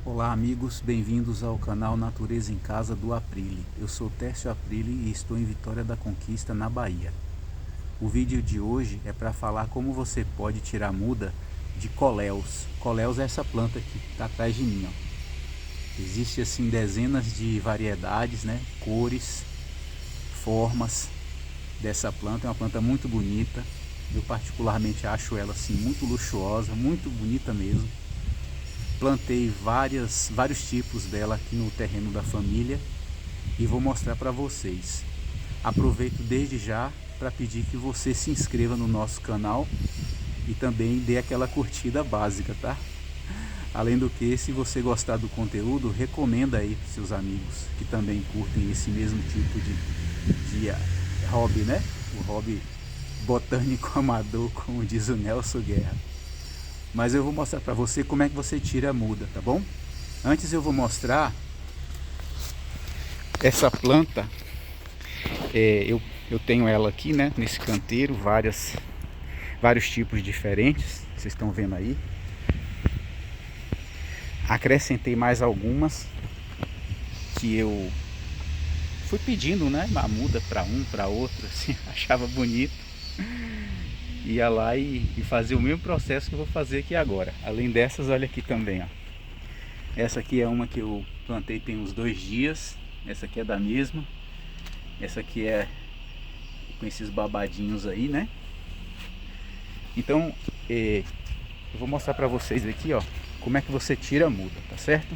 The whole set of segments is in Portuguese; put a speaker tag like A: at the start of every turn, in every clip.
A: Olá amigos, bem-vindos ao canal Natureza em Casa do Aprile. Eu sou Tércio Aprile e estou em Vitória da Conquista, na Bahia. O vídeo de hoje é para falar como você pode tirar muda de coléus. Coléus é essa planta que está atrás de mim, ó. Existe assim dezenas de variedades, né? Cores, formas dessa planta. É uma planta muito bonita. Eu particularmente acho ela assim muito luxuosa, muito bonita mesmo. Plantei vários tipos dela aqui no terreno da família e vou mostrar para vocês. Aproveito desde já para pedir que você se inscreva no nosso canal e também dê aquela curtida básica, tá? Além do que, se você gostar do conteúdo, recomenda aí para seus amigos que também curtem esse mesmo tipo de hobby, né? O hobby botânico amador, como diz o Nelson Guerra. Mas eu vou mostrar para você como é que você tira a muda, tá bom? Antes eu vou mostrar essa planta. Eu tenho ela aqui, né? Nesse canteiro, vários tipos diferentes. Vocês estão vendo aí. Acrescentei mais algumas que eu fui pedindo, né? Uma muda para um, para outro, assim, achava bonito. Ia lá e fazia o mesmo processo que eu vou fazer aqui agora. Além dessas, olha aqui também, ó. Essa aqui é uma que eu plantei tem uns 2 dias. Essa aqui é da mesma. Essa aqui é com esses babadinhos aí, né? Então, eu vou mostrar pra vocês aqui, ó, como é que você tira a muda, tá certo?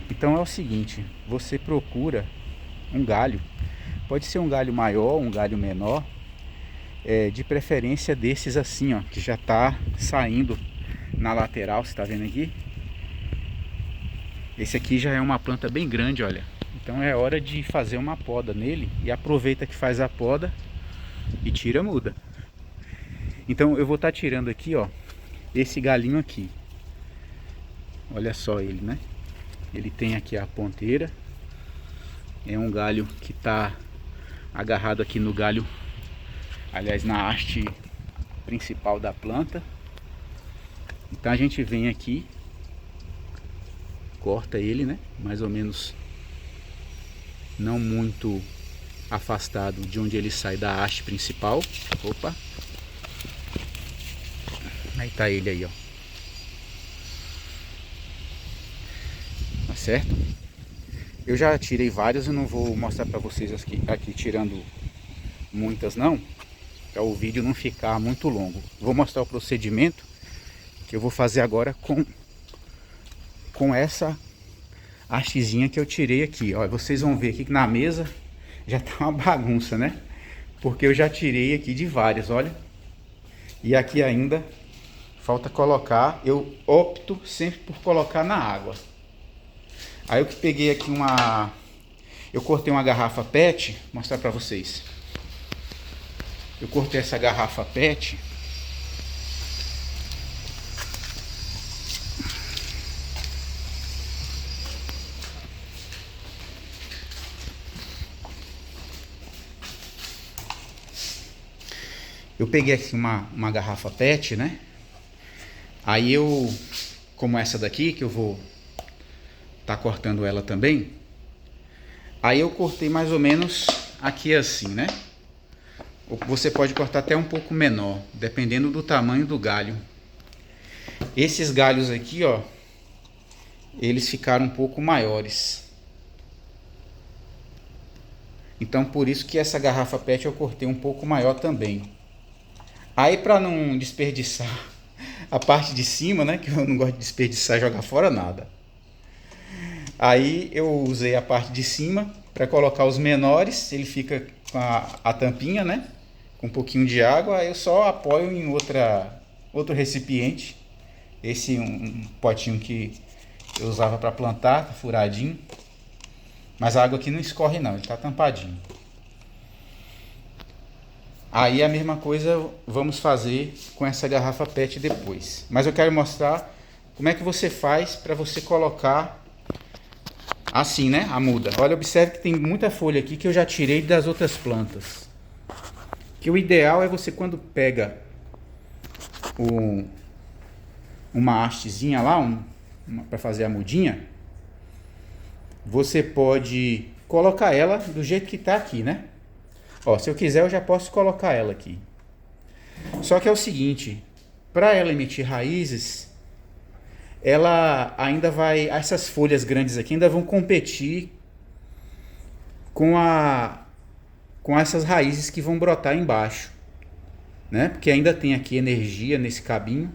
A: Então é o seguinte, você procura um galho. Pode ser um galho maior, um galho menor. De preferência desses assim, ó, que já tá saindo na lateral, você tá vendo aqui? Esse aqui já é uma planta bem grande, olha. Então é hora de fazer uma poda nele e aproveita que faz a poda e tira a muda. Então eu vou estar tirando aqui, ó, esse galinho aqui. Olha só ele, né? Ele tem aqui a ponteira. É um galho que tá agarrado aqui no galho, aliás, na haste principal da planta. Então a gente vem aqui, corta ele, né? Mais ou menos não muito afastado de onde ele sai da haste principal. Opa! Aí tá ele aí, ó. Tá certo? Eu já tirei vários, eu não vou mostrar pra vocês aqui tirando muitas não, para o vídeo não ficar muito longo. Vou mostrar o procedimento que eu vou fazer agora com essa hastezinha que eu tirei aqui, ó. Vocês vão ver aqui que na mesa já tá uma bagunça, né? Porque eu já tirei aqui de várias, olha. E aqui ainda falta colocar, eu opto sempre por colocar na água. Aí eu que peguei aqui eu cortei uma garrafa PET, vou mostrar pra vocês. Eu cortei essa garrafa PET. Eu peguei aqui uma garrafa PET, né? Aí como essa daqui, que eu vou tá cortando ela também. Aí eu cortei mais ou menos aqui assim, né? Você pode cortar até um pouco menor, dependendo do tamanho do galho. Esses galhos aqui, ó, eles ficaram um pouco maiores. Então por isso que essa garrafa PET eu cortei um pouco maior também. Aí para não desperdiçar a parte de cima, né, que eu não gosto de desperdiçar e jogar fora nada. Aí eu usei a parte de cima para colocar os menores, ele fica com a tampinha, né, com um pouquinho de água. Aí eu só apoio em outro recipiente. Esse um potinho que eu usava para plantar, tá furadinho. Mas a água aqui não escorre não, ele tá tampadinho. Aí a mesma coisa vamos fazer com essa garrafa PET depois. Mas eu quero mostrar como é que você faz para você colocar assim, né, a muda. Olha, observe que tem muita folha aqui que eu já tirei das outras plantas. Que o ideal é você, quando pega uma hastezinha lá, para fazer a mudinha, você pode colocar ela do jeito que está aqui, né? Ó, se eu quiser eu já posso colocar ela aqui. Só que é o seguinte, para ela emitir raízes, ela ainda vai, essas folhas grandes aqui ainda vão competir com essas raízes que vão brotar embaixo, né? Porque ainda tem aqui energia nesse cabinho.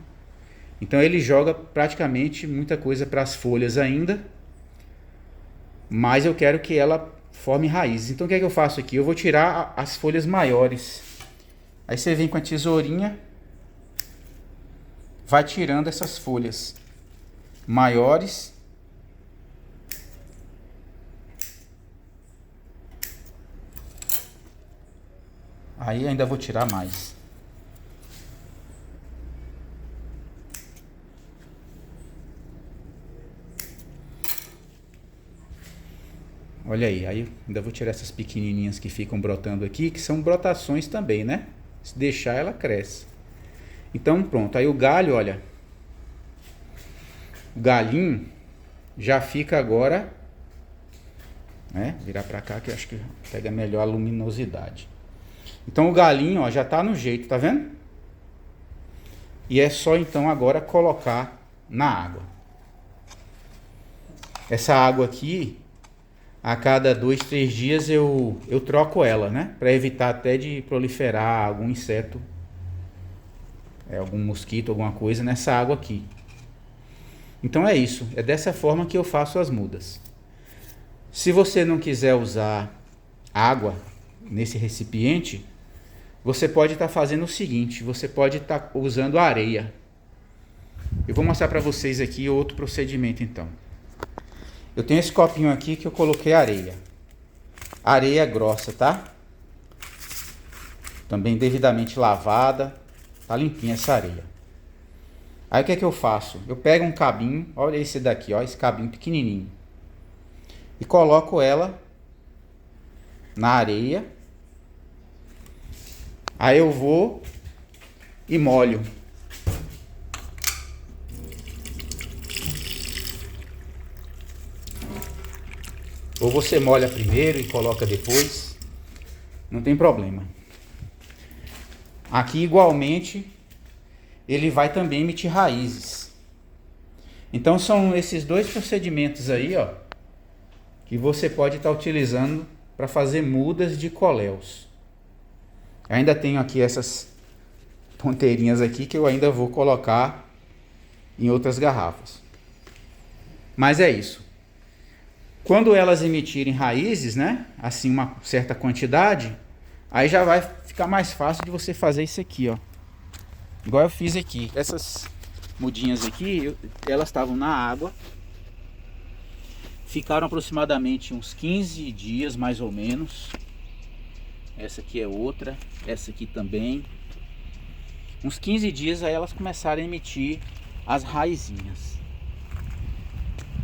A: Então ele joga praticamente muita coisa para as folhas ainda, mas eu quero que ela forme raízes. Então o que é que eu faço aqui? Eu vou tirar as folhas maiores. Aí você vem com a tesourinha, vai tirando essas folhas maiores. Aí ainda vou tirar mais. Olha aí ainda vou tirar essas pequenininhas que ficam brotando aqui, que são brotações também, né? Se deixar, ela cresce. Então pronto, aí o galho, olha, o galinho já fica agora, né? Virar pra cá que eu acho que pega melhor a luminosidade. Então o galinho, ó, já tá no jeito, tá vendo? E é só então agora colocar na água. Essa água aqui, a cada 2, 3 dias eu troco ela, né? Para evitar até de proliferar algum inseto, algum mosquito, alguma coisa nessa água aqui. Então é isso, é dessa forma que eu faço as mudas. Se você não quiser usar água nesse recipiente, você pode estar fazendo o seguinte, você pode estar usando areia. Eu vou mostrar para vocês aqui outro procedimento então. Eu tenho esse copinho aqui que eu coloquei areia. Areia grossa, tá? Também devidamente lavada. Tá limpinha essa areia. Aí o que é que eu faço? Eu pego um cabinho, olha esse daqui, ó, esse cabinho pequenininho. E coloco ela na areia. Aí eu vou e molho. Ou você molha primeiro e coloca depois, não tem problema. Aqui igualmente ele vai também emitir raízes. Então são esses dois procedimentos aí, ó, que você pode estar utilizando para fazer mudas de coléus. Ainda tenho aqui essas ponteirinhas aqui que eu ainda vou colocar em outras garrafas. Mas é isso. Quando elas emitirem raízes, né, assim uma certa quantidade, aí já vai ficar mais fácil de você fazer isso aqui, ó. Igual eu fiz aqui. Essas mudinhas aqui, elas estavam na água. Ficaram aproximadamente uns 15 dias, mais ou menos. Essa aqui é outra, essa aqui também. Uns 15 dias aí elas começaram a emitir as raizinhas.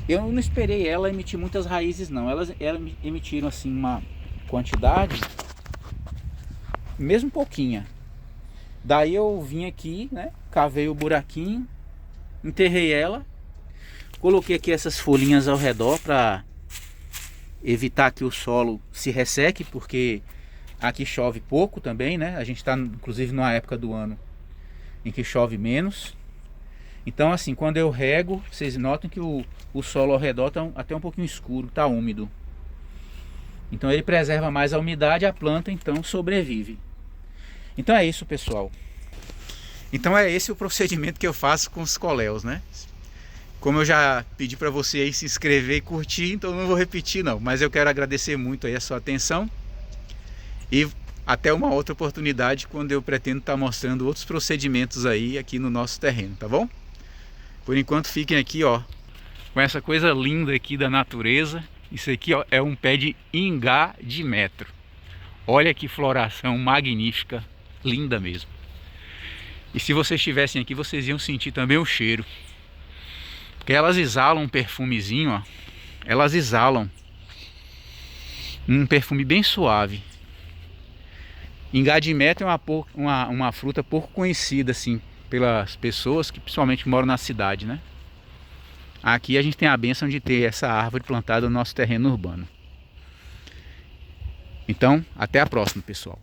A: Eu não esperei ela emitir muitas raízes não, elas emitiram assim uma quantidade, mesmo pouquinha. Daí eu vim aqui, né, cavei o buraquinho, enterrei ela, coloquei aqui essas folhinhas ao redor para evitar que o solo se resseque, porque aqui chove pouco também, né? A gente está inclusive numa época do ano em que chove menos. Então assim, quando eu rego, vocês notam que o solo ao redor está até um pouquinho escuro, está úmido. Então ele preserva mais a umidade, a planta então sobrevive. Então é isso, pessoal. Então é esse o procedimento que eu faço com os coléus, né? Como eu já pedi para você aí se inscrever e curtir, então não vou repetir não. Mas eu quero agradecer muito aí a sua atenção. E até uma outra oportunidade quando eu pretendo estar mostrando outros procedimentos aí aqui no nosso terreno, tá bom? Por enquanto fiquem aqui, ó, com essa coisa linda aqui da natureza. Isso aqui, ó, é um pé de ingá de metro. Olha que floração magnífica, linda mesmo. E se vocês estivessem aqui, vocês iam sentir também o cheiro. Porque elas exalam um perfumezinho, ó. Elas exalam um perfume bem suave. Ingá de metro é uma fruta pouco conhecida assim pelas pessoas que principalmente moram na cidade, né? aqui a gente tem a bênção de ter essa árvore plantada no nosso terreno urbano. Então, até a próxima, pessoal.